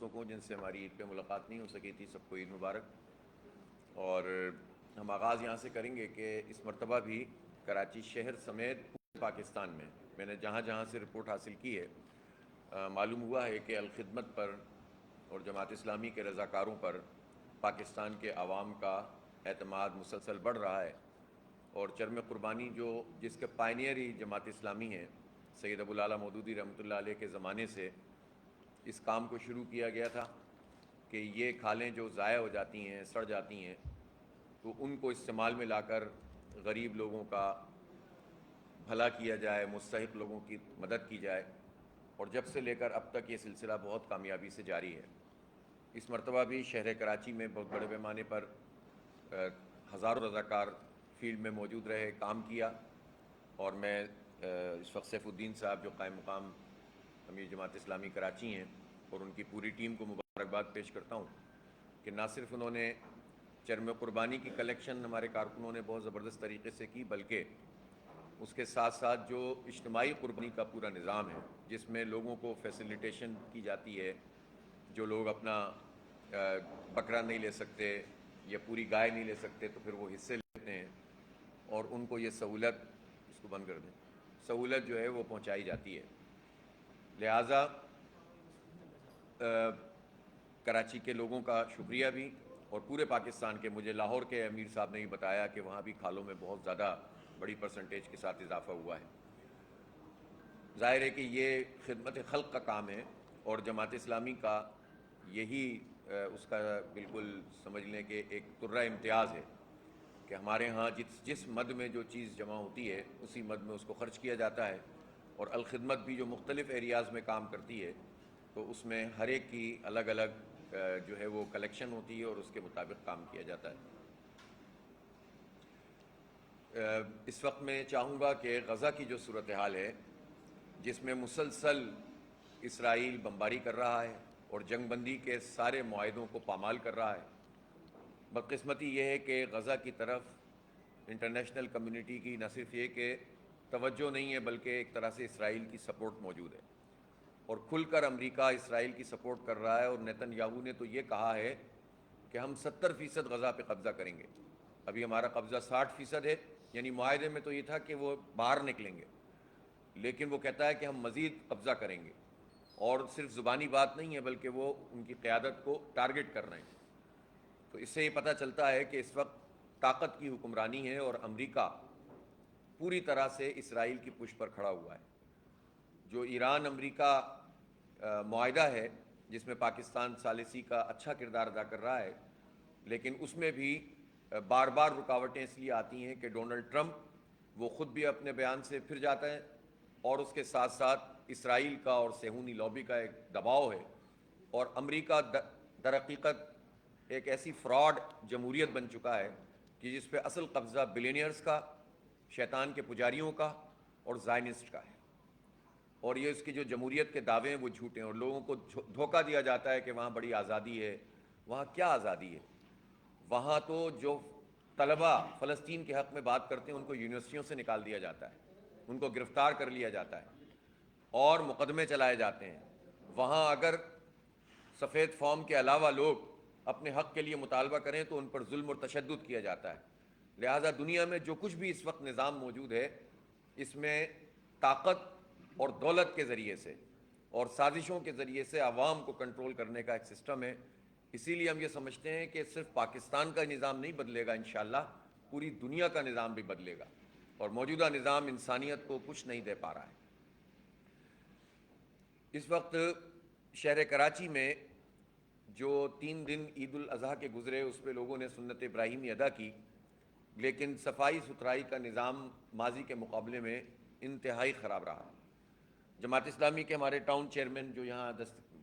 دوستوں کو جن سے ہماری عید پہ ملاقات نہیں ہو سکی تھی، سب کو عید مبارک۔ اور ہم آغاز یہاں سے کریں گے کہ اس مرتبہ بھی کراچی شہر سمیت پورے پاکستان میں نے جہاں جہاں سے رپورٹ حاصل کی ہے، معلوم ہوا ہے کہ الخدمت پر اور جماعت اسلامی کے رضاکاروں پر پاکستان کے عوام کا اعتماد مسلسل بڑھ رہا ہے، اور چرم قربانی جس کے پائنیئر ہی جماعت اسلامی ہیں، سید ابو الاعلیٰ مودودی رحمۃ اللہ علیہ کے زمانے سے اس کام کو شروع کیا گیا تھا کہ یہ کھالیں جو ضائع ہو جاتی ہیں، سڑ جاتی ہیں، تو ان کو استعمال میں لا کر غریب لوگوں کا بھلا کیا جائے، مستحق لوگوں کی مدد کی جائے، اور جب سے لے کر اب تک یہ سلسلہ بہت کامیابی سے جاری ہے۔ اس مرتبہ بھی شہر کراچی میں بہت بڑے پیمانے پر ہزاروں رضاکار فیلڈ میں موجود رہے، کام کیا، اور میں اس وقت سیف الدین صاحب جو قائم مقام امیر جماعت اسلامی کراچی ہیں اور ان کی پوری ٹیم کو مبارکباد پیش کرتا ہوں کہ نہ صرف انہوں نے چرم قربانی کی کلیکشن ہمارے کارکنوں نے بہت زبردست طریقے سے کی، بلکہ اس کے ساتھ ساتھ جو اجتماعی قربانی کا پورا نظام ہے، جس میں لوگوں کو فیسیلیٹیشن کی جاتی ہے، جو لوگ اپنا بکرا نہیں لے سکتے یا پوری گائے نہیں لے سکتے تو پھر وہ حصے لیتے ہیں، اور ان کو یہ سہولت، اس کو بند کر دیں، سہولت جو ہے وہ پہنچائی جاتی ہے۔ لہٰذا کراچی کے لوگوں کا شکریہ بھی، اور پورے پاکستان کے، مجھے لاہور کے امیر صاحب نے ہی بتایا کہ وہاں بھی کھالوں میں بہت زیادہ بڑی پرسنٹیج کے ساتھ اضافہ ہوا ہے۔ ظاہر ہے کہ یہ خدمت خلق کا کام ہے، اور جماعت اسلامی کا یہی اس کا بالکل سمجھ لیں کہ ایک ترہ امتیاز ہے کہ ہمارے ہاں جس مد میں جو چیز جمع ہوتی ہے اسی مد میں اس کو خرچ کیا جاتا ہے، اور الخدمت بھی جو مختلف ایریاز میں کام کرتی ہے تو اس میں ہر ایک کی الگ الگ جو ہے وہ کلیکشن ہوتی ہے اور اس کے مطابق کام کیا جاتا ہے۔ اس وقت میں چاہوں گا کہ غزہ کی جو صورتحال ہے، جس میں مسلسل اسرائیل بمباری کر رہا ہے اور جنگ بندی کے سارے معاہدوں کو پامال کر رہا ہے، بدقسمتی یہ ہے کہ غزہ کی طرف انٹرنیشنل کمیونٹی کی نہ صرف یہ کہ توجہ نہیں ہے، بلکہ ایک طرح سے اسرائیل کی سپورٹ موجود ہے، اور کھل کر امریکہ اسرائیل کی سپورٹ کر رہا ہے، اور نیتن یاہو نے تو یہ کہا ہے کہ ہم 70% غزہ پہ قبضہ کریں گے۔ ابھی ہمارا قبضہ 60% ہے، یعنی معاہدے میں تو یہ تھا کہ وہ باہر نکلیں گے، لیکن وہ کہتا ہے کہ ہم مزید قبضہ کریں گے، اور صرف زبانی بات نہیں ہے بلکہ وہ ان کی قیادت کو ٹارگٹ کر رہے ہیں۔ تو اس سے یہ پتہ چلتا ہے کہ اس وقت طاقت کی حکمرانی ہے، اور امریکہ پوری طرح سے اسرائیل کی پشت پر کھڑا ہوا ہے۔ جو ایران امریکہ معاہدہ ہے، جس میں پاکستان ثالثی کا اچھا کردار ادا کر رہا ہے، لیکن اس میں بھی بار بار رکاوٹیں اس لیے آتی ہیں کہ ڈونلڈ ٹرمپ وہ خود بھی اپنے بیان سے پھر جاتا ہے، اور اس کے ساتھ ساتھ اسرائیل کا اور صہیونی لابی کا ایک دباؤ ہے، اور امریکہ در حقیقت ایک ایسی فراڈ جمہوریت بن چکا ہے کہ جس پہ اصل قبضہ بلینئرز کا، شیطان کے پجاریوں کا اور زائنسٹ کا ہے، اور یہ اس کی جو جمہوریت کے دعوے ہیں وہ جھوٹے ہیں، اور لوگوں کو دھوکہ دیا جاتا ہے کہ وہاں بڑی آزادی ہے۔ وہاں کیا آزادی ہے؟ وہاں تو جو طلبہ فلسطین کے حق میں بات کرتے ہیں ان کو یونیورسٹیوں سے نکال دیا جاتا ہے، ان کو گرفتار کر لیا جاتا ہے اور مقدمے چلائے جاتے ہیں۔ وہاں اگر سفید فارم کے علاوہ لوگ اپنے حق کے لیے مطالبہ کریں تو ان پر ظلم اور تشدد کیا جاتا ہے۔ لہٰذا دنیا میں جو کچھ بھی اس وقت نظام موجود ہے، اس میں طاقت اور دولت کے ذریعے سے اور سازشوں کے ذریعے سے عوام کو کنٹرول کرنے کا ایک سسٹم ہے۔ اسی لیے ہم یہ سمجھتے ہیں کہ صرف پاکستان کا نظام نہیں بدلے گا، انشاءاللہ پوری دنیا کا نظام بھی بدلے گا، اور موجودہ نظام انسانیت کو کچھ نہیں دے پا رہا ہے۔ اس وقت شہر کراچی میں جو 3 دن عید الاضحیٰ کے گزرے، اس پہ لوگوں نے سنت ابراہیمی ادا کی، لیکن صفائی ستھرائی کا نظام ماضی کے مقابلے میں انتہائی خراب رہا۔ جماعت اسلامی کے ہمارے ٹاؤن چیئرمین جو یہاں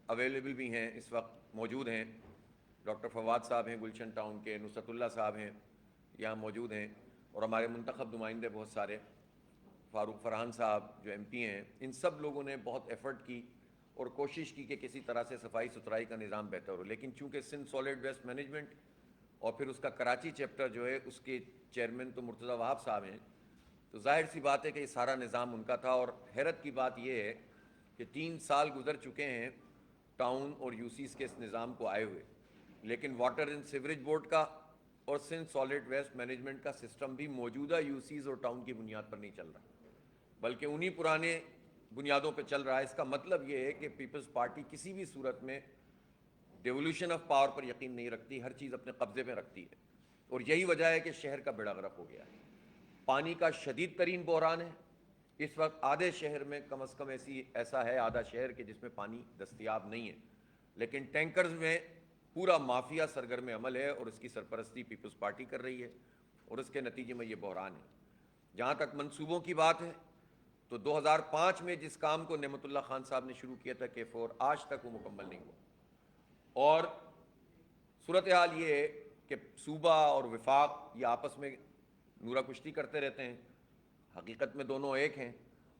اویلیبل بھی ہیں، اس وقت موجود ہیں، ڈاکٹر فواد صاحب ہیں گلشن ٹاؤن کے، نصرت اللہ صاحب ہیں یہاں موجود ہیں، اور ہمارے منتخب نمائندے بہت سارے، فاروق فرحان صاحب جو ایم پی ہیں، ان سب لوگوں نے بہت ایفرٹ کی اور کوشش کی کہ کسی طرح سے صفائی ستھرائی کا نظام بہتر ہو، لیکن چونکہ سندھ سالڈ ویسٹ مینجمنٹ اور پھر اس کا کراچی چیپٹر جو ہے اس کے چیئرمین تو مرتضیٰ وہاب صاحب ہیں، تو ظاہر سی بات ہے کہ یہ سارا نظام ان کا تھا۔ اور حیرت کی بات یہ ہے کہ 3 سال گزر چکے ہیں، ٹاؤن اور یوسیز کے اس نظام کو آئے ہوئے، لیکن واٹر اینڈ سیوریج بورڈ کا اور سندھ سالڈ ویسٹ مینجمنٹ کا سسٹم بھی موجودہ یوسیز اور ٹاؤن کی بنیاد پر نہیں چل رہا، بلکہ انہی پرانے بنیادوں پہ چل رہا ہے۔ اس کا مطلب یہ ہے کہ پیپلز پارٹی کسی بھی صورت میں ڈیولوشن آف پاور پر یقین نہیں رکھتی، ہر چیز اپنے قبضے میں رکھتی ہے، اور یہی وجہ ہے کہ شہر کا بیڑا غرق ہو گیا ہے۔ پانی کا شدید ترین بحران ہے اس وقت۔ آدھے شہر میں کم از کم ایسا ہے آدھا شہر کہ جس میں پانی دستیاب نہیں ہے، لیکن ٹینکرز میں پورا مافیا سرگرم عمل ہے، اور اس کی سرپرستی پیپلز پارٹی کر رہی ہے، اور اس کے نتیجے میں یہ بحران ہے۔ جہاں تک منصوبوں کی بات ہے تو 2005 میں جس کام کو نعمت اللہ خان صاحب نے شروع کیا تھا K4، آج تک وہ مکمل نہیں ہوا، اور صورتحال یہ ہے کہ صوبہ اور وفاق یہ آپس میں نورہ کشتی کرتے رہتے ہیں، حقیقت میں دونوں ایک ہیں،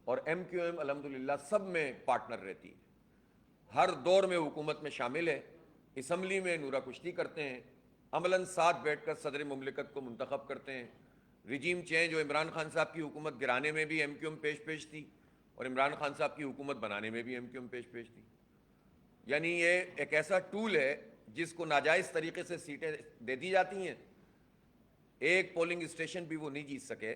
اور MQM الحمدللہ سب میں پارٹنر رہتی ہے، ہر دور میں حکومت میں شامل ہے، اسمبلی میں نورہ کشتی کرتے ہیں، عملاً ساتھ بیٹھ کر صدر مملکت کو منتخب کرتے ہیں۔ رجیم چینج جو عمران خان صاحب کی حکومت گرانے میں بھی MQM پیش تھی، اور عمران خان صاحب کی حکومت بنانے میں بھی MQM پیش تھی۔ یعنی یہ ایک ایسا ٹول ہے جس کو ناجائز طریقے سے سیٹیں دے دی جاتی ہیں، ایک پولنگ اسٹیشن بھی وہ نہیں جیت سکے،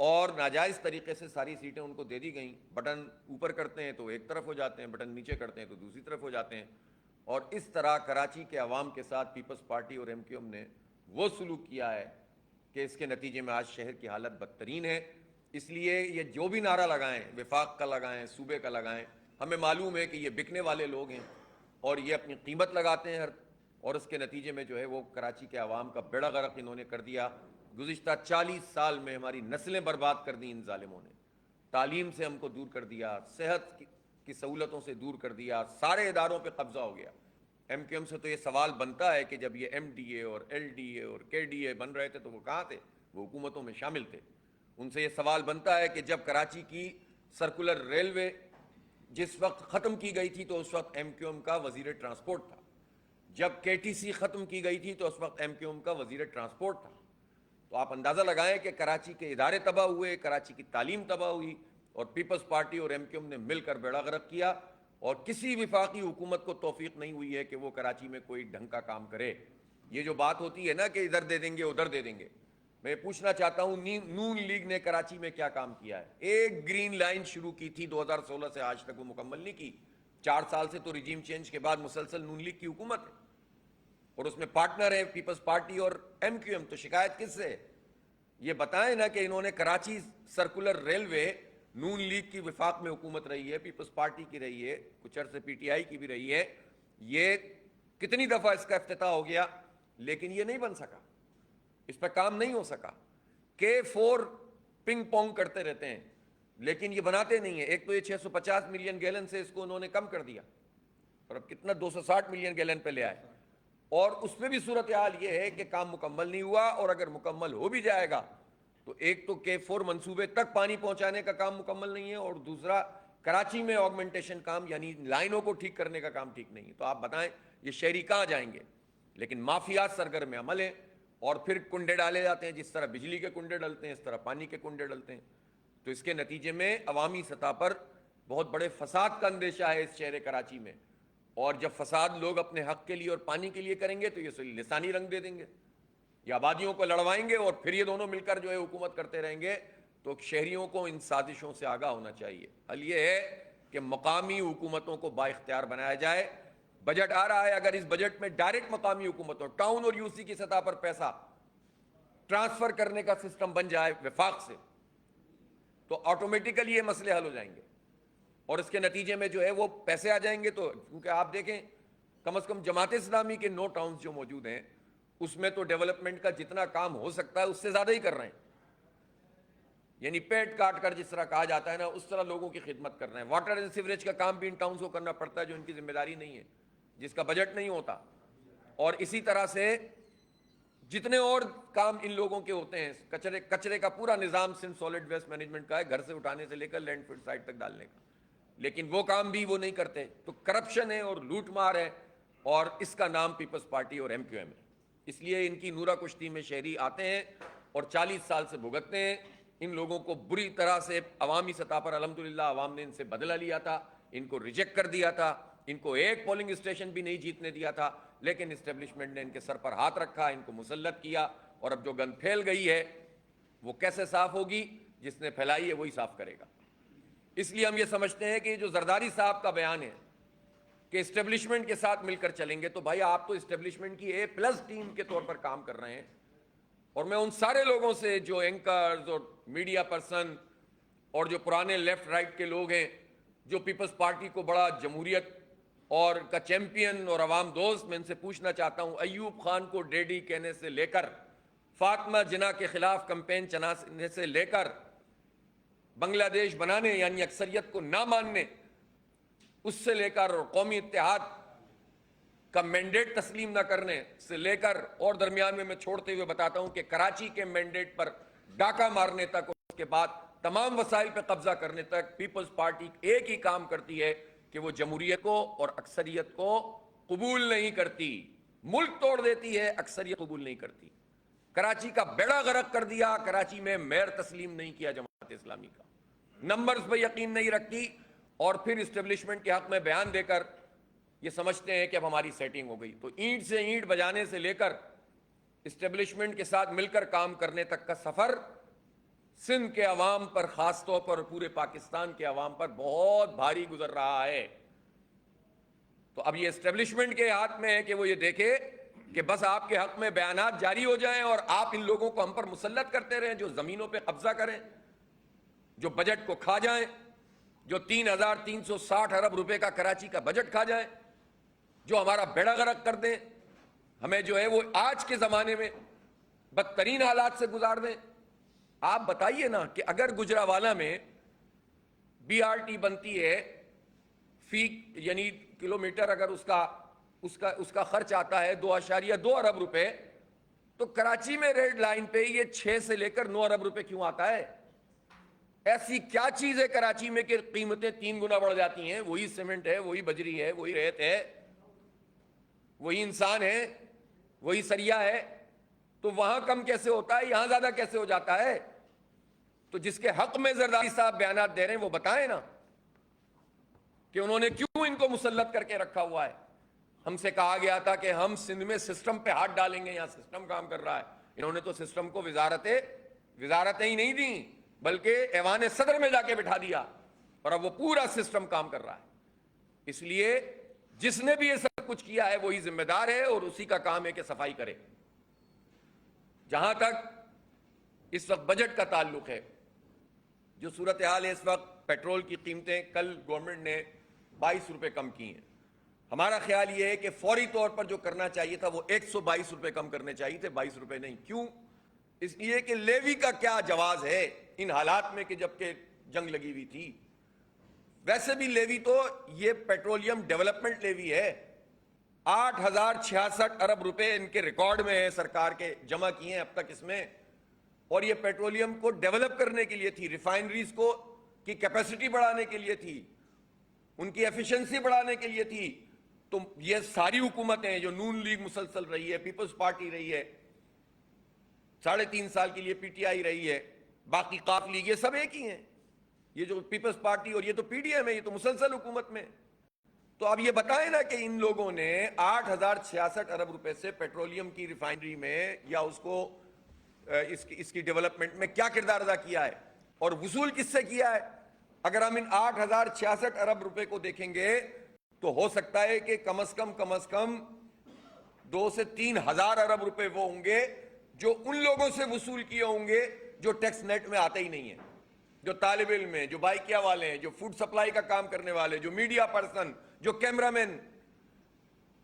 اور ناجائز طریقے سے ساری سیٹیں ان کو دے دی گئیں۔ بٹن اوپر کرتے ہیں تو ایک طرف ہو جاتے ہیں، بٹن نیچے کرتے ہیں تو دوسری طرف ہو جاتے ہیں، اور اس طرح کراچی کے عوام کے ساتھ پیپلز پارٹی اور MQM نے وہ سلوک کیا ہے کہ اس کے نتیجے میں آج شہر کی حالت بدترین ہے۔ اس لیے یہ جو بھی نعرہ لگائیں، وفاق کا لگائیں، صوبے کا لگائیں، ہمیں معلوم ہے کہ یہ بکنے والے لوگ ہیں، اور یہ اپنی قیمت لگاتے ہیں، اور اس کے نتیجے میں جو ہے وہ کراچی کے عوام کا بیڑا غرق انہوں نے کر دیا۔ گزشتہ 40 سال میں ہماری نسلیں برباد کر دیں ان ظالموں نے، تعلیم سے ہم کو دور کر دیا، صحت کی سہولتوں سے دور کر دیا، سارے اداروں پہ قبضہ ہو گیا۔ MQM سے تو یہ سوال بنتا ہے کہ جب یہ MDA اور LDA اور KDA بن رہے تھے تو وہ کہاں تھے؟ وہ حکومتوں میں شامل تھے۔ ان سے یہ سوال بنتا ہے کہ جب کراچی کی سرکولر ریلوے جس وقت ختم کی گئی تھی تو اس وقت MQM کا وزیر ٹرانسپورٹ تھا، جب KTC ختم کی گئی تھی تو اس وقت MQM کا وزیر ٹرانسپورٹ تھا۔ تو آپ اندازہ لگائیں کہ کراچی کے ادارے تباہ ہوئے، کراچی کی تعلیم تباہ ہوئی، اور پیپلز پارٹی اور MQM نے مل کر بیڑا غرق کیا، اور کسی وفاقی حکومت کو توفیق نہیں ہوئی ہے کہ وہ کراچی میں کوئی ڈھنگ کا کام کرے۔ یہ جو بات ہوتی ہے نا کہ ادھر دے دیں گے ادھر دے دیں گے، میں پوچھنا چاہتا ہوں نون لیگ نے کراچی میں کیا کام کیا ہے؟ ایک گرین لائن شروع کی تھی 2016 سے آج تک وہ مکمل نہیں کی۔ 4 سال سے تو رجیم چینج کے بعد مسلسل نون لیگ کی حکومت ہے، اور اس میں پارٹنر ہے پیپلز پارٹی اور MQM، تو شکایت کس سے ہے؟ یہ بتائیں نا کہ انہوں نے کراچی سرکولر ریلوے نون لیگ کی وفاق میں حکومت رہی ہے، پیپلز پارٹی کی رہی ہے، کچھ عرصے PTI کی بھی رہی ہے، یہ کتنی دفعہ اس کا افتتاح ہو گیا، لیکن یہ نہیں بن سکا، اس پہ کام نہیں ہو سکا۔ K4 پنگ پونگ کرتے رہتے ہیں لیکن یہ بناتے نہیں ہیں۔ ایک تو یہ 650 ملین گیلن سے اس کو انہوں نے کم کر دیا، اور اب کتنا 260 ملین گیلن پہ لے آئے، اور اس میں بھی صورتحال یہ ہے کہ کام مکمل نہیں ہوا، اور اگر مکمل ہو بھی جائے گا تو ایک تو K4 منصوبے تک پانی پہنچانے کا کام مکمل نہیں ہے، اور دوسرا کراچی میں آگمنٹیشن کام یعنی لائنوں کو ٹھیک کرنے کا کام ٹھیک نہیں ہے۔ تو آپ بتائیں یہ شہری کہاں جائیں گے؟ لیکن مافیات سرگرم عمل ہیں، اور پھر کنڈے ڈالے جاتے ہیں، جس طرح بجلی کے کنڈے ڈلتے ہیں اس طرح پانی کے کنڈے ڈلتے ہیں۔ تو اس کے نتیجے میں عوامی سطح پر بہت بڑے فساد کا اندیشہ ہے اس شہر کراچی میں، اور جب فساد لوگ اپنے حق کے لیے اور پانی کے لیے کریں گے تو یہ لسانی رنگ دے دیں گے، یہ آبادیوں کو لڑوائیں گے، اور پھر یہ دونوں مل کر جو ہے حکومت کرتے رہیں گے۔ تو شہریوں کو ان سازشوں سے آگاہ ہونا چاہیے۔ حل یہ ہے کہ مقامی حکومتوں کو با اختیار بنایا جائے۔ بجٹ آ رہا ہے، اگر اس بجٹ میں ڈائریکٹ مقامی حکومتوں ٹاؤن اور UC کی سطح پر پیسہ ٹرانسفر کرنے کا سسٹم بن جائے وفاق سے، تو آٹومیٹیکلی یہ مسئلے حل ہو جائیں گے، اور اس کے نتیجے میں جو ہے وہ پیسے آ جائیں گے۔ تو کیونکہ آپ دیکھیں کم از کم جماعت اسلامی کے 9 ٹاؤنز جو موجود ہیں اس میں تو ڈیولپمنٹ کا جتنا کام ہو سکتا ہے اس سے زیادہ ہی کر رہے ہیں، یعنی پیٹ کاٹ کر جس طرح کہا جاتا ہے نا اس طرح لوگوں کی خدمت کر رہے ہیں۔ واٹر اینڈ سیوریج کا کام بھی ان ٹاؤنز کو کرنا پڑتا ہے جو ان کی ذمہ داری نہیں ہے، جس کا بجٹ نہیں ہوتا، اور اسی طرح سے جتنے اور کام ان لوگوں کے ہوتے ہیں، کچرے کا پورا نظام سندھ سالڈ ویسٹ مینجمنٹ کا ہے، گھر سے اٹھانے سے لے کر لینڈ فل سائٹ تک ڈالنے کا، لیکن وہ کام بھی وہ نہیں کرتے۔ تو کرپشن ہے اور لوٹ مار ہے، اور اس کا نام پیپلز پارٹی اور MQM ہے۔ اس لیے ان کی نورہ کشتی میں شہری آتے ہیں اور 40 سال سے بھگتتے ہیں۔ ان لوگوں کو بری طرح سے عوامی سطح پر الحمدللہ عوام نے ان سے بدلہ لیا تھا، ان کو ریجیکٹ کر دیا تھا، ان کو ایک پولنگ اسٹیشن بھی نہیں جیتنے دیا تھا، لیکن اسٹیبلشمنٹ نے ان کے سر پر ہاتھ رکھا، ان کو مسلط کیا، اور اب جو گند پھیل گئی ہے وہ کیسے صاف ہوگی؟ جس نے پھیلائی ہے وہی صاف کرے گا۔ اس لیے ہم یہ سمجھتے ہیں کہ جو زرداری صاحب کا بیان ہے کہ اسٹیبلشمنٹ کے ساتھ مل کر چلیں گے، تو بھائی آپ تو اسٹیبلشمنٹ کی A+ ٹیم کے طور پر کام کر رہے ہیں، اور میں ان سارے لوگوں سے جو اینکرز اور میڈیا پرسن اور جو پرانے لیفٹ رائٹ کے لوگ ہیں، جو پیپلز پارٹی کو بڑا جمہوریت اور کا چیمپئن اور عوام دوست، میں ان سے پوچھنا چاہتا ہوں، ایوب خان کو ڈیڈی کہنے سے لے کر، فاطمہ جناح کے خلاف کمپین چلانے سے لے کر، بنگلہ دیش بنانے یعنی اکثریت کو نہ ماننے اس سے لے کر، اور قومی اتحاد کا مینڈیٹ تسلیم نہ کرنے سے لے کر، اور درمیان میں چھوڑتے ہوئے بتاتا ہوں کہ کراچی کے مینڈیٹ پر ڈاکہ مارنے تک، اور اس کے بعد تمام وسائل پہ قبضہ کرنے تک پیپلز پارٹی ایک ہی کام کرتی ہے کہ وہ جمہوریت کو اور اکثریت کو قبول نہیں کرتی، ملک توڑ دیتی ہے، اکثریت قبول نہیں کرتی۔ کراچی کا بیڑا غرق کر دیا، کراچی میں میئر تسلیم نہیں کیا جماعت اسلامی کا، نمبرز پہ یقین نہیں رکھتی، اور پھر اسٹیبلشمنٹ کے حق میں بیان دے کر یہ سمجھتے ہیں کہ اب ہماری سیٹنگ ہو گئی۔ تو اینٹ سے اینٹ بجانے سے لے کر اسٹیبلشمنٹ کے ساتھ مل کر کام کرنے تک کا سفر سندھ کے عوام پر، خاص طور پر پورے پاکستان کے عوام پر بہت بھاری گزر رہا ہے۔ تو اب یہ اسٹیبلشمنٹ کے ہاتھ میں ہے کہ وہ یہ دیکھے کہ بس آپ کے حق میں بیانات جاری ہو جائیں اور آپ ان لوگوں کو ہم پر مسلط کرتے رہیں جو زمینوں پہ قبضہ کریں، جو بجٹ کو کھا جائیں، جو 3,360 ارب روپے کا کراچی کا بجٹ کھا جائیں، جو ہمارا بیڑا غرق کر دیں، ہمیں جو ہے وہ آج کے زمانے میں بدترین حالات سے گزار دیں۔ آپ بتائیے نا کہ اگر گجرانوالہ میں BRT بنتی ہے، فی یعنی کلومیٹر اگر اس کا خرچ آتا ہے 2.2 ارب روپے، تو کراچی میں ریڈ لائن پہ یہ 6 سے لے کر 9 ارب روپے کیوں آتا ہے؟ ایسی کیا چیز ہے کراچی میں کہ قیمتیں 3 گنا بڑھ جاتی ہیں؟ وہی سیمنٹ ہے، وہی بجری ہے، وہی ریت ہے، وہی انسان ہے، وہی سریا ہے، تو وہاں کم کیسے ہوتا ہے، یہاں زیادہ کیسے ہو جاتا ہے؟ تو جس کے حق میں زرداری صاحب بیانات دے رہے ہیں وہ بتائیں نا کہ انہوں نے کیوں ان کو مسلط کر کے رکھا ہوا ہے۔ ہم سے کہا گیا تھا کہ ہم سندھ میں سسٹم پہ ہاتھ ڈالیں گے، یہاں سسٹم کام کر رہا ہے۔ انہوں نے تو سسٹم کو وزارتیں ہی نہیں دیں، بلکہ ایوان صدر میں جا کے بٹھا دیا، اور اب وہ پورا سسٹم کام کر رہا ہے۔ اس لیے جس نے بھی یہ سب کچھ کیا ہے وہی ذمہ دار ہے، اور اسی کا کام ہے کہ صفائی کرے۔ جہاں تک اس وقت بجٹ کا تعلق ہے، جو صورتحال ہے اس وقت، پیٹرول کی قیمتیں کل گورنمنٹ نے 22 روپے کم کی ہیں۔ ہمارا خیال یہ ہے کہ فوری طور پر جو کرنا چاہیے تھا وہ 122 روپے کم کرنے چاہیے تھے، 22 روپے نہیں۔ کیوں؟ اس لیے کہ لیوی کا کیا جواز ہے ان حالات میں کہ جبکہ جنگ لگی ہوئی تھی؟ ویسے بھی لیوی تو یہ پیٹرولیم ڈیولپمنٹ لیوی ہے، 8,066 ارب روپے ان کے ریکارڈ میں ہے، سرکار کے جمع کیے ہیں اب تک اس میں، اور یہ پیٹرولیم کو ڈیولپ کرنے کے لیے تھی، ریفائنریز کو کی کیپیسٹی بڑھانے کے لیے تھی، ان کی ایفیشنسی بڑھانے کے لیے تھی۔ تو یہ ساری حکومتیں جو نون لیگ مسلسل رہی ہے، پیپلز پارٹی رہی ہے، 3.5 سال کے لیے PTI رہی ہے، باقی قاف لیگ، یہ سب ایک ہی ہیں۔ یہ جو پیپلز پارٹی اور یہ تو PDM ہے، یہ تو مسلسل حکومت میں۔ تو اب یہ بتائیں نا کہ ان لوگوں نے 8,066 ارب روپے سے پیٹرولیم کی ریفائنری میں یا اس کو اس کی ڈیولپمنٹ میں کیا کردار ادا کیا ہے، اور وصول کس سے کیا ہے؟ اگر ہم ان 8,066 ارب روپے کو دیکھیں گے تو ہو سکتا ہے کہ کم از کم 2 سے 3 ہزار ارب روپے وہ ہوں گے جو ان لوگوں سے وصول کیے ہوں گے جو ٹیکس نیٹ میں آتے ہی نہیں ہیں، جو طالب علم ہیں، جو بائکیا والے ہیں، جو فوڈ سپلائی کا کام کرنے والے، جو میڈیا پرسن، جو کیمرہ مین،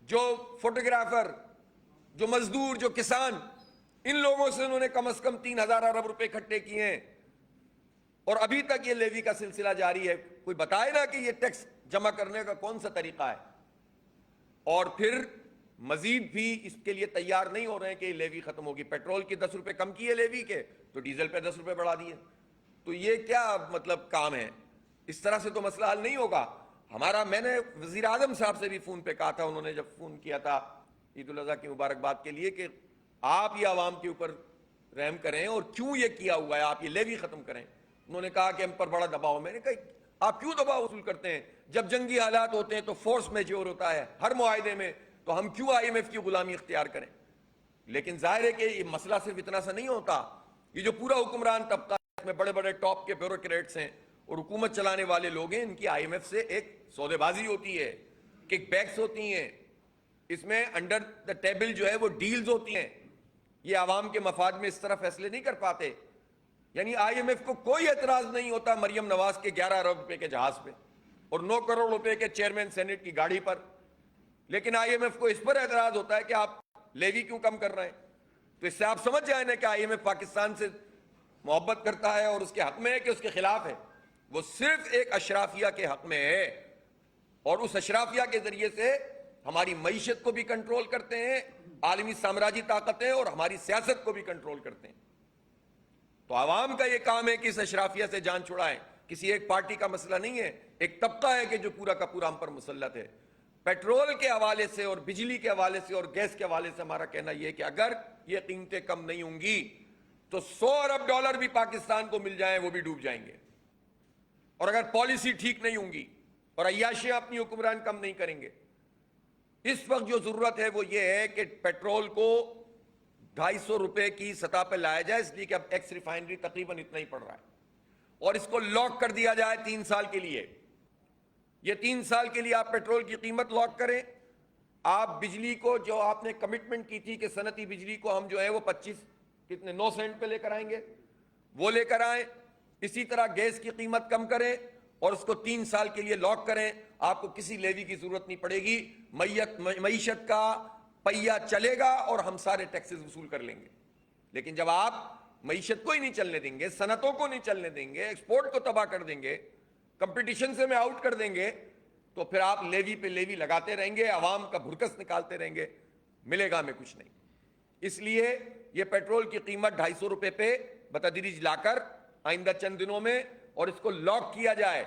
جو فوٹوگرافر، جو مزدور، جو کسان، ان لوگوں سے انہوں نے کم از کم 3,000 ارب روپے اکٹھے کیے ہیں، اور ابھی تک یہ لیوی کا سلسلہ جاری ہے۔ کوئی بتائے نا کہ یہ ٹیکس جمع کرنے کا کون سا طریقہ ہے؟ اور پھر مزید بھی اس کے لیے تیار نہیں ہو رہے ہیں کہ یہ لیوی ختم ہوگی۔ پیٹرول کی 10 روپے کم کیے لیوی کے، تو ڈیزل پہ 10 روپے بڑھا دیے۔ تو یہ کیا مطلب کام ہے؟ اس طرح سے تو مسئلہ حل نہیں ہوگا ہمارا۔ میں نے وزیر اعظم صاحب سے بھی فون پہ کہا تھا، انہوں نے جب فون کیا تھا عید الاضحیٰ کی مبارکباد کے لیے، کہ آپ یہ عوام کے اوپر رحم کریں، اور کیوں یہ کیا ہوا ہے، آپ یہ لیوی ختم کریں۔ انہوں نے کہا کہ ہم پر بڑا دباؤ۔ میں نے کہا آپ کیوں دباؤ وصول کرتے ہیں؟ جب جنگی حالات ہوتے ہیں تو فورس میجور ہوتا ہے ہر معاہدے میں، تو ہم کیوں آئی ایم ایف کی غلامی اختیار کریں؟ لیکن ظاہر ہے کہ یہ مسئلہ صرف اتنا سا نہیں ہوتا. یہ جو پورا حکمران طبقہ ہے، اس میں بڑے بڑے ٹاپ کے بیوروکریٹس ہیں اور حکومت چلانے والے لوگ ہیں، ان کی آئی ایم ایف سے ایک سودے بازی ہوتی ہے، کک بیکس ہوتی ہیں، اس میں انڈر دا ٹیبل جو ہے وہ ڈیلز ہوتی ہیں. یہ عوام کے مفاد میں اس طرح فیصلے نہیں کر پاتے. یعنی آئی ایم ایف کو کوئی اعتراض نہیں ہوتا مریم نواز کے 11 ارب روپے کے جہاز پہ اور 9 کروڑ روپے کے چیئرمین سینٹ کی گاڑی پر، لیکن آئی ایم ایف کو اس پر اعتراض ہوتا ہے کہ آپ لیوی کیوں کم کر رہے ہیں. تو اس سے آپ سمجھ جائیں نا کہ آئی ایم ایف پاکستان سے محبت کرتا ہے اور اس کے حق میں ہے کہ اس کے خلاف ہے. وہ صرف ایک اشرافیہ کے حق میں ہے، اور اس اشرافیہ کے ذریعے سے ہماری معیشت کو بھی کنٹرول کرتے ہیں، عالمی سامراجی طاقتیں، اور ہماری سیاست کو بھی کنٹرول کرتے ہیں. تو عوام کا یہ کام ہے کہ اس اشرافیہ سے جان چھڑائیں. کسی ایک پارٹی کا مسئلہ نہیں ہے، ایک طبقہ ہے کہ جو پورا کا پورا ہم پر مسلط ہے. پیٹرول کے حوالے سے اور بجلی کے حوالے سے اور گیس کے حوالے سے ہمارا کہنا یہ ہے کہ اگر یہ قیمتیں کم نہیں ہوں گی تو 100 ارب ڈالر بھی پاکستان کو مل جائیں وہ بھی ڈوب جائیں گے. اور اگر پالیسی ٹھیک نہیں ہوں گی اور عیاشیاں اپنی حکمران کم نہیں کریں گے. اس وقت جو ضرورت ہے وہ یہ ہے کہ پیٹرول کو 250 روپے کی سطح پہ لایا جائے، اس لیے کہ اب ایکس ریفائنری تقریباً اتنا ہی پڑ رہا ہے، اور اس کو لاک کر دیا جائے 3 سال کے لیے. یہ 3 سال کے لیے آپ پیٹرول کی قیمت لاک کریں. آپ بجلی کو جو آپ نے کمٹمنٹ کی تھی کہ صنعتی بجلی کو ہم جو ہے وہ 9 سینٹ پہ لے کر آئیں گے، وہ لے کر آئیں. اسی طرح گیس کی قیمت کم کریں اور اس کو 3 سال کے لیے لاک کریں. آپ کو کسی لیوی کی ضرورت نہیں پڑے گی. معیشت کا پہیہ چلے گا اور ہم سارے ٹیکسز وصول کر لیں گے. لیکن جب آپ معیشت کو ہی نہیں چلنے دیں گے، صنعتوں کو نہیں چلنے دیں گے، ایکسپورٹ کو تباہ کر دیں گے، کمپٹیشن سے میں آؤٹ کر دیں گے، تو پھر آپ لیوی پہ لیوی لگاتے رہیں گے، عوام کا بھرکس نکالتے رہیں گے، ملے گا ہمیں کچھ نہیں. اس لیے یہ پیٹرول کی قیمت 250 روپے پہ بتدریج لا کر آئندہ چند دنوں میں، اور اس کو لاک کیا جائے.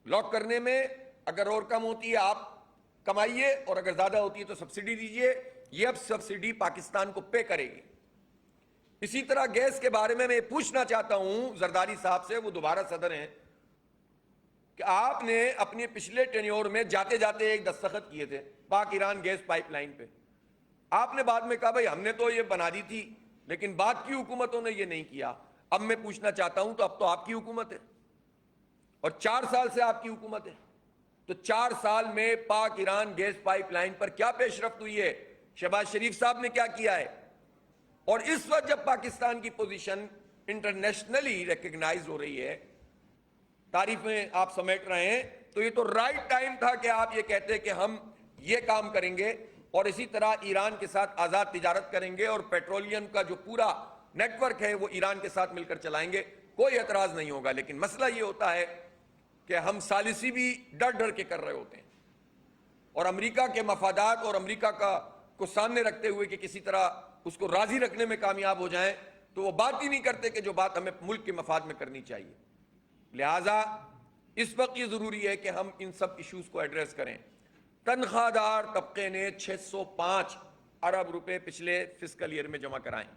لاک کرنے میں اگر اور کم ہوتی ہے آپ کمائیے، اور اگر زیادہ ہوتی ہے تو سبسڈی دیجئے. یہ اب سبسڈی پاکستان کو پے کرے گی. اسی طرح گیس کے بارے میں یہ پوچھنا چاہتا ہوں زرداری صاحب سے، وہ دوبارہ صدر ہیں، کہ آپ نے اپنے پچھلے ٹینیور میں جاتے جاتے ایک دستخط کیے تھے پاک ایران گیس پائپ لائن پہ. آپ نے بعد میں کہا بھائی ہم نے تو یہ بنا دی تھی لیکن بعد کی حکومتوں نے یہ نہیں کیا. اب میں پوچھنا چاہتا ہوں، تو اب تو آپ کی حکومت ہے اور 4 سال سے آپ کی حکومت ہے، تو 4 سال میں پاک ایران گیس پائپ لائن پر کیا پیش رفت ہوئی ہے؟ شہباز شریف صاحب نے کیا کیا ہے؟ اور اس وقت جب پاکستان کی پوزیشن انٹرنیشنلی ریکگنائز ہو رہی ہے، تعریفیں آپ سمیٹ رہے ہیں، تو یہ تو رائٹ ٹائم تھا کہ آپ یہ کہتے کہ ہم یہ کام کریں گے اور اسی طرح ایران کے ساتھ آزاد تجارت کریں گے اور پیٹرولیم کا جو پورا نیٹ ورک ہے وہ ایران کے ساتھ مل کر چلائیں گے. کوئی اعتراض نہیں ہوگا. لیکن مسئلہ یہ ہوتا ہے کہ ہم ثالثی بھی ڈر ڈر کے کر رہے ہوتے ہیں، اور امریکہ کے مفادات اور امریکہ کو سامنے رکھتے ہوئے کہ کسی طرح اس کو راضی رکھنے میں کامیاب ہو جائیں، تو وہ بات ہی نہیں کرتے کہ جو بات ہمیں ملک کے مفاد میں کرنی چاہیے. لہٰذا اس وقت یہ ضروری ہے کہ ہم ان سب ایشوز کو ایڈریس کریں. تنخواہ دار طبقے نے 605 ارب روپے پچھلے فسکل ایئر میں جمع کرائیں،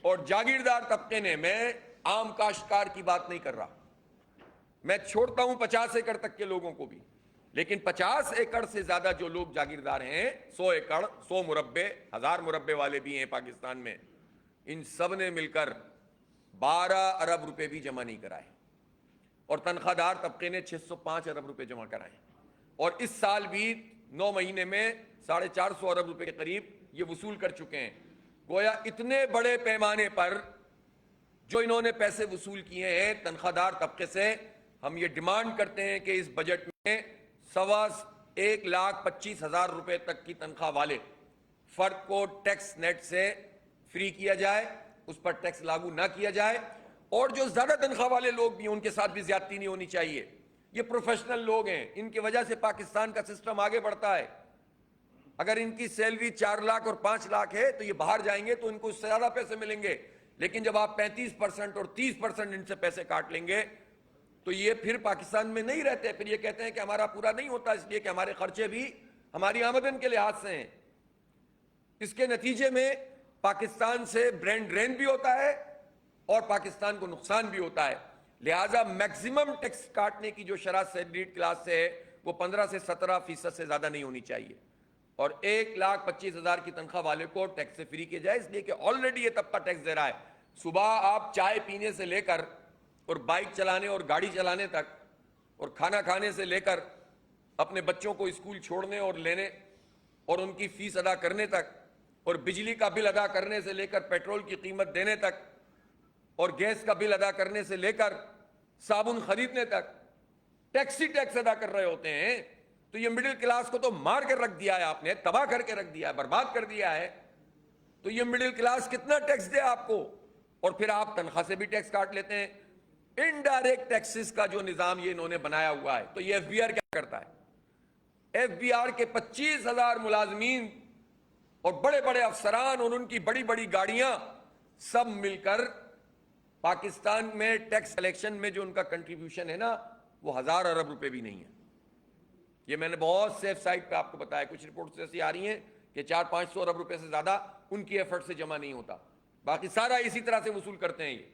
اور جاگیردار طبقے نے، میں عام کاشتکار کی بات نہیں کر رہا، میں چھوڑتا ہوں 50 ایکڑ تک کے لوگوں کو بھی، لیکن 50 ایکڑ سے زیادہ جو لوگ جاگیردار ہیں، 100 ایکڑ، 100 مربع، 1000 مربع والے بھی ہیں پاکستان میں، ان سب نے مل کر 12 ارب روپے بھی جمع نہیں کرائے، اور تنخواہ دار طبقے نے 605 ارب روپے جمع کرائے. اور اس سال بھی 9 مہینے میں 450 ارب روپے کے قریب یہ وصول کر چکے ہیں. گویا اتنے بڑے پیمانے پر جو انہوں نے پیسے وصول کیے ہیں تنخواہ دار طبقے سے، ہم یہ ڈیمانڈ کرتے ہیں کہ اس بجٹ میں 1,25,000 روپے تک کی تنخواہ والے فرد کو ٹیکس نیٹ سے فری کیا جائے، اس پر ٹیکس لاگو نہ کیا جائے. اور جو زیادہ تنخواہ والے لوگ بھی ہیں ان کے ساتھ بھی زیادتی نہیں ہونی چاہیے. یہ پروفیشنل لوگ ہیں، ان کی وجہ سے پاکستان کا سسٹم آگے بڑھتا ہے. اگر ان کی سیلری 4 لاکھ اور 5 لاکھ ہے تو یہ باہر جائیں گے تو ان کو اس سے زیادہ پیسے ملیں گے. لیکن جب آپ 35% اور 30% ان سے پیسے کاٹ لیں گے تو یہ پھر پاکستان میں نہیں رہتے. پھر یہ کہتے ہیں کہ ہمارا پورا نہیں ہوتا اس لیے کہ ہمارے خرچے بھی ہماری آمدن کے لحاظ سے ہیں. اس کے نتیجے میں پاکستان سے برین ڈرین بھی ہوتا ہے اور پاکستان کو نقصان بھی ہوتا ہے. لہٰذا میکسیمم ٹیکس کاٹنے کی جو شرح سیلریڈ کلاس سے ہے وہ 15 سے 17% سے زیادہ نہیں ہونی چاہیے، اور 1,25,000 کی تنخواہ والے کو ٹیکس سے فری کیا جائے، اس لیے کہ آلریڈی یہ طبقہ ٹیکس دے رہا ہے۔ صبح آپ چائے پینے سے لے کر اور بائک چلانے اور گاڑی چلانے تک، اور کھانا کھانے سے لے کر اپنے بچوں کو اسکول چھوڑنے اور لینے اور ان کی فیس ادا کرنے تک، اور بجلی کا بل ادا کرنے سے لے کر پیٹرول کی قیمت دینے تک، اور گیس کا بل ادا کرنے سے لے کر صابن خریدنے تک ٹیکس ہی ٹیکس ادا کر رہے ہوتے ہیں۔ تو یہ مڈل کلاس کو تو مار کر رکھ دیا ہے آپ نے، تباہ کر کے رکھ دیا ہے، برباد کر دیا ہے۔ تو یہ مڈل کلاس کتنا ٹیکس دے آپ کو، اور پھر آپ تنخواہ سے بھی ٹیکس کاٹ لیتے ہیں۔ انڈائریکٹ ٹیکسز کا جو نظام یہ انہوں نے بنایا ہوا ہے، تو یہ ایف بی آر کیا کرتا ہے؟ ایف بی آر کے 25,000 ملازمین اور بڑے بڑے افسران اور ان کی بڑی بڑی گاڑیاں سب مل کر پاکستان میں ٹیکس کلیکشن میں جو ان کا کنٹریبیوشن ہے نا، وہ 1,000 ارب روپے بھی نہیں ہے۔ یہ میں نے بہت سیف سائٹ پہ آپ کو بتایا، کچھ رپورٹس ایسی آ رہی ہیں کہ 400-500 ارب روپے سے زیادہ ان کی ایفرٹ سے جمع نہیں ہوتا، باقی سارا اسی طرح سے وصول کرتے ہیں یہ۔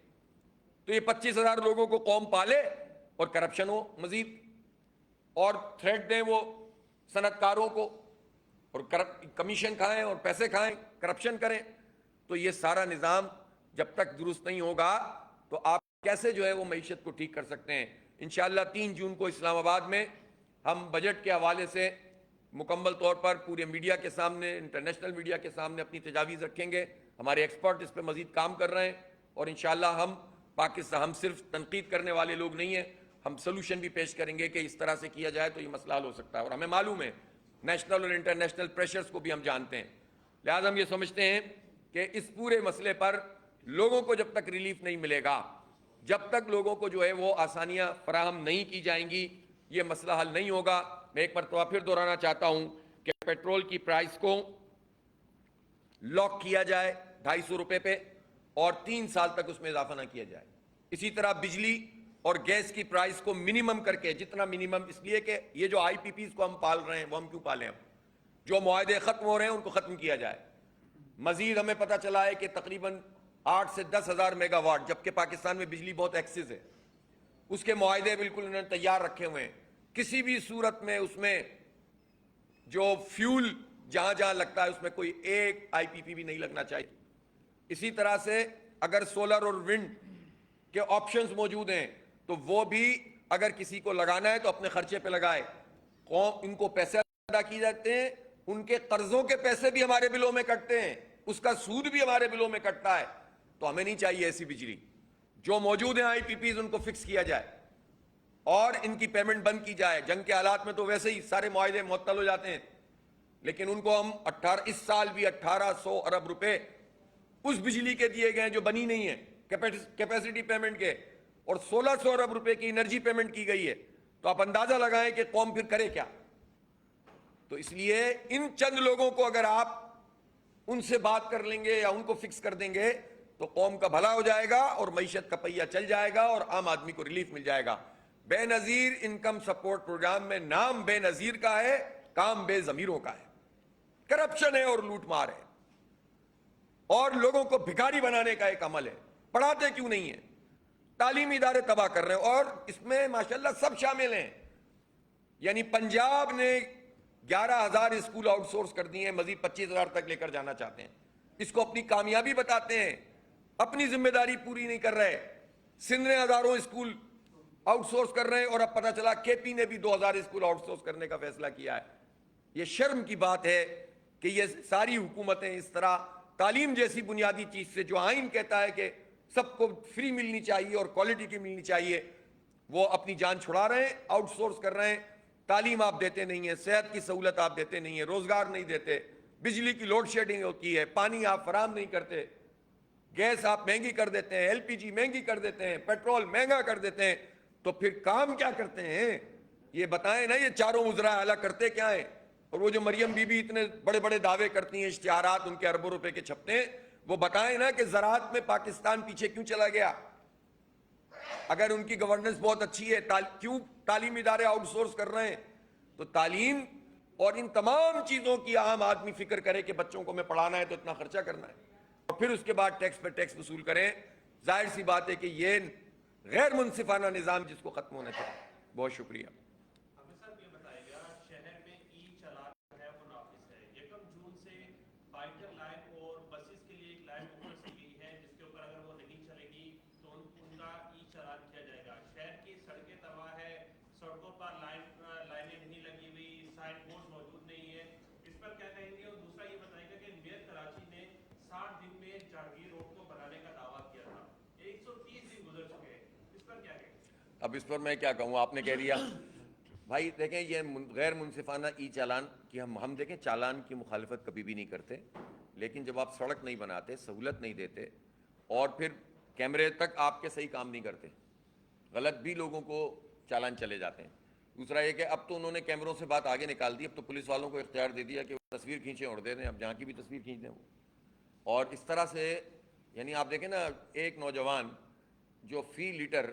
تو یہ 25,000 لوگوں کو قوم پالے اور کرپشن ہو مزید، اور تھریٹ دیں وہ صنعت کاروں کو، اور کمیشن کھائیں اور پیسے کھائیں، کرپشن کریں۔ تو یہ سارا نظام جب تک درست نہیں ہوگا تو آپ کیسے جو ہے وہ معیشت کو ٹھیک کر سکتے ہیں؟ انشاءاللہ 3 جون کو اسلام آباد میں ہم بجٹ کے حوالے سے مکمل طور پر پورے میڈیا کے سامنے، انٹرنیشنل میڈیا کے سامنے اپنی تجاویز رکھیں گے۔ ہمارے ایکسپرٹ اس پہ مزید کام کر رہے ہیں، اور انشاءاللہ ہم پاکستان، ہم صرف تنقید کرنے والے لوگ نہیں ہیں، ہم سلوشن بھی پیش کریں گے کہ اس طرح سے کیا جائے تو یہ مسئلہ حل ہو سکتا ہے، اور ہمیں معلوم ہے نیشنل اور انٹرنیشنل پریشرز کو بھی ہم جانتے ہیں۔ لہٰذا ہم یہ سمجھتے ہیں کہ اس پورے مسئلے پر لوگوں کو جب تک ریلیف نہیں ملے گا، جب تک لوگوں کو جو ہے وہ آسانیاں فراہم نہیں کی جائیں گی، یہ مسئلہ حل نہیں ہوگا۔ میں ایک مرتبہ پھر دہرانا چاہتا ہوں کہ پیٹرول کی پرائس کو لاک کیا جائے 250 روپے پہ، اور 3 سال تک اس میں اضافہ نہ کیا جائے۔ اسی طرح بجلی اور گیس کی پرائس کو منیمم کر کے، جتنا منیمم، اس لیے کہ یہ جو آئی پی پیز کو ہم پال رہے ہیں وہ ہم کیوں پالیں؟ ہم جو معاہدے ختم ہو رہے ہیں ان کو ختم کیا جائے۔ مزید ہمیں پتہ چلا ہے کہ تقریباً 8 سے 10,000 میگا واٹ، جبکہ پاکستان میں بجلی بہت ایکسس ہے، اس کے معاہدے بالکل انہوں نے تیار رکھے ہوئے ہیں۔ کسی بھی صورت میں اس میں جو فیول جہاں جہاں لگتا ہے اس میں کوئی ایک آئی پی پی بھی نہیں لگنا چاہیے۔ اسی طرح سے اگر سولر اور ونڈ کے آپشنز موجود ہیں تو وہ بھی اگر کسی کو لگانا ہے تو اپنے خرچے پہ لگائے۔ ان کو پیسے ادا کیے جاتے ہیں، ان کے قرضوں کے پیسے بھی ہمارے بلوں میں کٹتے ہیں، اس کا سود بھی ہمارے بلوں میں کٹتا ہے۔ تو ہمیں نہیں چاہیے ایسی بجلی۔ جو موجود ہیں آئی پی پیز ان کو فکس کیا جائے اور ان کی پیمنٹ بند کی جائے۔ جنگ کے حالات میں تو ویسے ہی سارے معاہدے معطل ہو جاتے ہیں، لیکن ان کو ہم اس سال بھی 1,800 ارب روپے اس بجلی کے دیے گئے ہیں جو بنی نہیں ہے، کیپیسٹی پیمنٹ کے، اور 1,600 ارب روپے کی انرجی پیمنٹ کی گئی ہے۔ تو آپ اندازہ لگائیں کہ قوم پھر کرے کیا؟ تو اس لیے ان چند لوگوں کو اگر آپ ان سے بات کر لیں گے یا ان کو فکس کر دیں گے تو قوم کا بھلا ہو جائے گا اور معیشت کا پہیہ چل جائے گا اور عام آدمی کو ریلیف مل جائے گا۔ بے نظیر انکم سپورٹ پروگرام میں نام بے نظیر کا ہے، کام بے ضمیروں کا ہے، کرپشن ہے اور لوٹ مار ہے، اور لوگوں کو بھکاری بنانے کا ایک عمل ہے۔ پڑھاتے کیوں نہیں ہیں؟ تعلیمی ادارے تباہ کر رہے ہیں، اور اس میں ماشاءاللہ سب شامل ہیں۔ یعنی پنجاب نے 11,000 اسکول آؤٹ سورس کر دیے ہیں، مزید 25,000 تک لے کر جانا چاہتے ہیں۔ اس کو اپنی کامیابی بتاتے ہیں، اپنی ذمہ داری پوری نہیں کر رہے۔ سندھ نے ہزاروں اسکول آؤٹ سورس کر رہے ہیں، اور اب پتہ چلا کے پی نے بھی 2,000 اسکول آؤٹ سورس کرنے کا فیصلہ کیا ہے۔ یہ شرم کی بات ہے کہ یہ ساری حکومتیں اس طرح تعلیم جیسی بنیادی چیز سے، جو آئین کہتا ہے کہ سب کو فری ملنی چاہیے اور کوالٹی کی ملنی چاہیے، وہ اپنی جان چھڑا رہے ہیں، آؤٹ سورس کر رہے ہیں۔ تعلیم آپ دیتے نہیں ہیں، صحت کی سہولت آپ دیتے نہیں ہیں، روزگار نہیں دیتے، بجلی کی لوڈ شیڈنگ ہوتی ہے، پانی آپ فراہم نہیں کرتے، گیس آپ مہنگی کر دیتے ہیں، ایل پی جی مہنگی کر دیتے ہیں، پیٹرول مہنگا کر دیتے ہیں، تو پھر کام کیا کرتے ہیں؟ یہ بتائیں نا، یہ چاروں وزراء اعلیٰ کرتے کیا ہیں؟ اور وہ جو مریم بی بی اتنے بڑے بڑے دعوے کرتی ہیں، اشتہارات ان کے اربوں روپے کے چھپتے ہیں، وہ بتائیں نا کہ زراعت میں پاکستان پیچھے کیوں چلا گیا؟ اگر ان کی گورننس بہت اچھی ہے، کیوں تعلیمی ادارے آؤٹ سورس کر رہے ہیں؟ تو تعلیم اور ان تمام چیزوں کی عام آدمی فکر کرے کہ بچوں کو میں پڑھانا ہے تو اتنا خرچہ کرنا ہے، اور پھر اس کے بعد ٹیکس پہ ٹیکس وصول کریں۔ ظاہر سی بات ہے کہ یہ غیر منصفانہ نظام جس کو ختم ہونا چاہیے. بہت شکریہ. ہمیں سر یہ بتائیے گا، شہر میں ای چالان ہے وہ نافذ ہے، 1 جون سے بائیکر لائن اور بسز کے لیے ایک لائن اوپر کی گئی ہے جس کے اوپر اگر وہ نہیں چلے گی تو ان کا ای چالان کیا جائے گا. شہر کی سڑکیں تباہ ہے، سڑکوں پر لائنیں نہیں لگی ہوئی، سائن بورڈ موجود نہیں ہے، اس پر کیا کہیں گے؟ اور دوسرا یہ بتائیے گا کہ میئر کراچی نے 60 دن میں جہانگیر روڈ کو بنانے کا دعویٰ کیا تھا، 130 دن گزر چکے ہیں، اس پر کیا کہیں گے؟ اب اس پر میں کیا کہوں، آپ نے کہہ دیا. بھائی دیکھیں یہ غیر منصفانہ ای چالان کی ہم دیکھیں چالان کی مخالفت کبھی بھی نہیں کرتے، لیکن جب آپ سڑک نہیں بناتے، سہولت نہیں دیتے اور پھر کیمرے تک آپ کے صحیح کام نہیں کرتے، غلط بھی لوگوں کو چالان چلے جاتے ہیں. دوسرا یہ کہ اب تو انہوں نے کیمروں سے بات آگے نکال دی، اب تو پولیس والوں کو اختیار دے دیا کہ وہ تصویر کھینچیں اور دے دیں، اب جہاں کی بھی تصویر کھینچ دیں وہ. اور اس طرح سے یعنی آپ دیکھیں نا، ایک نوجوان جو فی لیٹر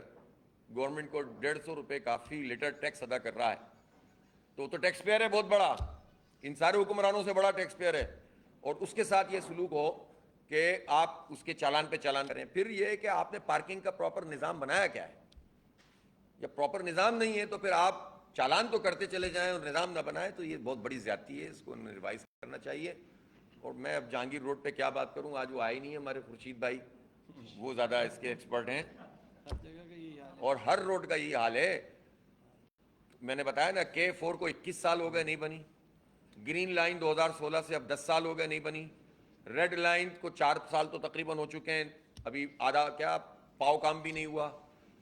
گورنمنٹ کو 150 روپے کا فی لیٹر ٹیکس ادا کر رہا ہے، تو ٹیکس پیئر ہے بہت بڑا، ان سارے حکمرانوں سے بڑا ٹیکس پیئر ہے، اور اس کے ساتھ یہ سلوک ہو کہ آپ اس کے چالان پہ چالان کریں. پھر یہ کہ آپ نے پارکنگ کا پراپر نظام بنایا کیا ہے؟ جب پراپر نظام نہیں ہے تو پھر آپ چالان تو کرتے چلے جائیں اور نظام نہ بنائیں، تو یہ بہت بڑی زیادتی ہے، اس کو ریوائز کرنا چاہیے. اور میں اب جہانگیر روڈ پہ کیا بات کروں، آج وہ آئے نہیں ہے ہمارے خورشید بھائی، وہ زیادہ اس کے ایکسپرٹ ہیں، اور ہر روڈ کا یہ حال ہے. میں نے بتایا نا K4 کو 21 سال ہو گئے نہیں بنی، گرین لائن 2016 سے اب 10 سال ہو گئے نہیں بنی، ریڈ لائن کو 4 سال تو تقریباً ہو چکے ہیں، ابھی آدھا کیا پاؤ کام بھی نہیں ہوا.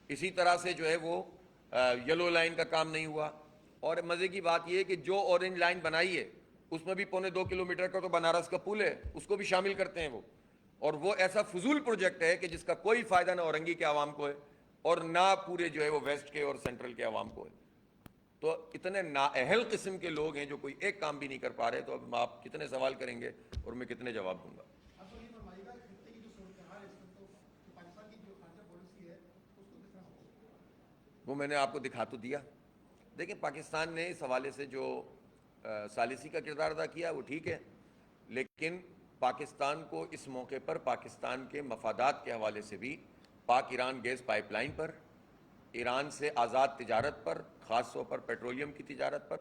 اسی طرح سے جو ہے وہ یلو لائن کا کام نہیں ہوا. اور مزے کی بات یہ ہے کہ جو اورنج لائن بنائی ہے اس میں بھی 1.25 کلومیٹر کا تو بنارس کا پل ہے، اس کو بھی شامل کرتے ہیں وہ. اور وہ ایسا فضول پروجیکٹ ہے کہ جس کا کوئی فائدہ نہ اورنگی کے عوام کو ہے اور نہ پورے جو ہے وہ ویسٹ کے اور سینٹرل کے عوام کو ہے. تو اتنے نااہل قسم کے لوگ ہیں جو کوئی ایک کام بھی نہیں کر پا رہے، تو اب آپ کتنے سوال کریں گے اور میں کتنے جواب دوں گا. وہ میں نے آپ کو دکھا تو دیا. دیکھیں پاکستان نے اس حوالے سے جو ثالثی کا کردار ادا کیا وہ ٹھیک ہے، لیکن پاکستان کو اس موقع پر پاکستان کے مفادات کے حوالے سے بھی پاک ایران گیس پائپ لائن پر، ایران سے آزاد تجارت پر، خاص طور پر پیٹرولیم کی تجارت پر،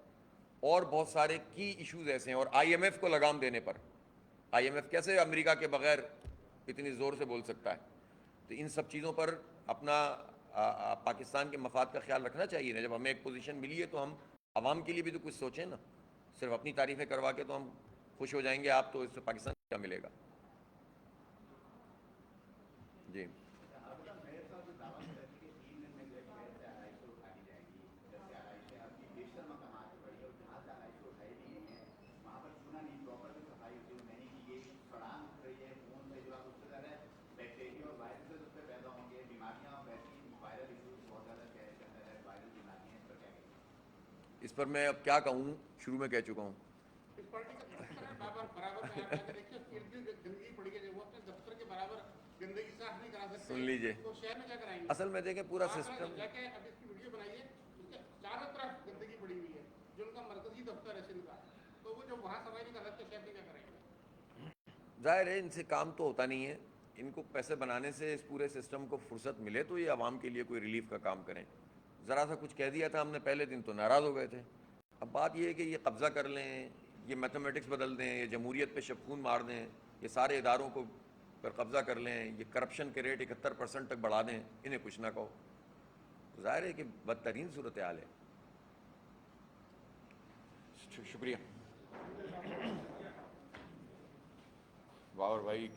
اور بہت سارے کی ایشوز ایسے ہیں، اور آئی ایم ایف کو لگام دینے پر. آئی ایم ایف کیسے امریکہ کے بغیر اتنی زور سے بول سکتا ہے؟ تو ان سب چیزوں پر اپنا پاکستان کے مفاد کا خیال رکھنا چاہیے نا. جب ہمیں ایک پوزیشن ملی ہے تو ہم عوام کے لیے بھی تو کچھ سوچیں نا. صرف اپنی تعریفیں کروا کے تو ہم خوش ہو جائیں گے آپ، تو اس سے پاکستان کیا ملے گا؟ جی اس پر میں اب کیا کہوں، شروع میں کہہ چکا ہوں. سن لیجئے، اصل میں دیکھیں پورا سسٹم ظاہر ہے ان سے کام تو ہوتا نہیں ہے. ان کو پیسے بنانے سے اس پورے سسٹم کو فرصت ملے تو یہ عوام کے لیے کوئی ریلیف کا کام کریں. ذرا سا کچھ کہہ دیا تھا ہم نے پہلے دن تو ناراض ہو گئے تھے. اب بات یہ ہے کہ یہ قبضہ کر لیں، یہ میتھمیٹکس بدل دیں، یہ جمہوریت پہ شبخون مار دیں، یہ سارے اداروں کو پر قبضہ کر لیں، یہ کرپشن کے ریٹ 71% تک بڑھا دیں، انہیں کچھ نہ کہو. ظاہر ہے کہ بدترین صورتحال ہے. شکریہ. باور بھائی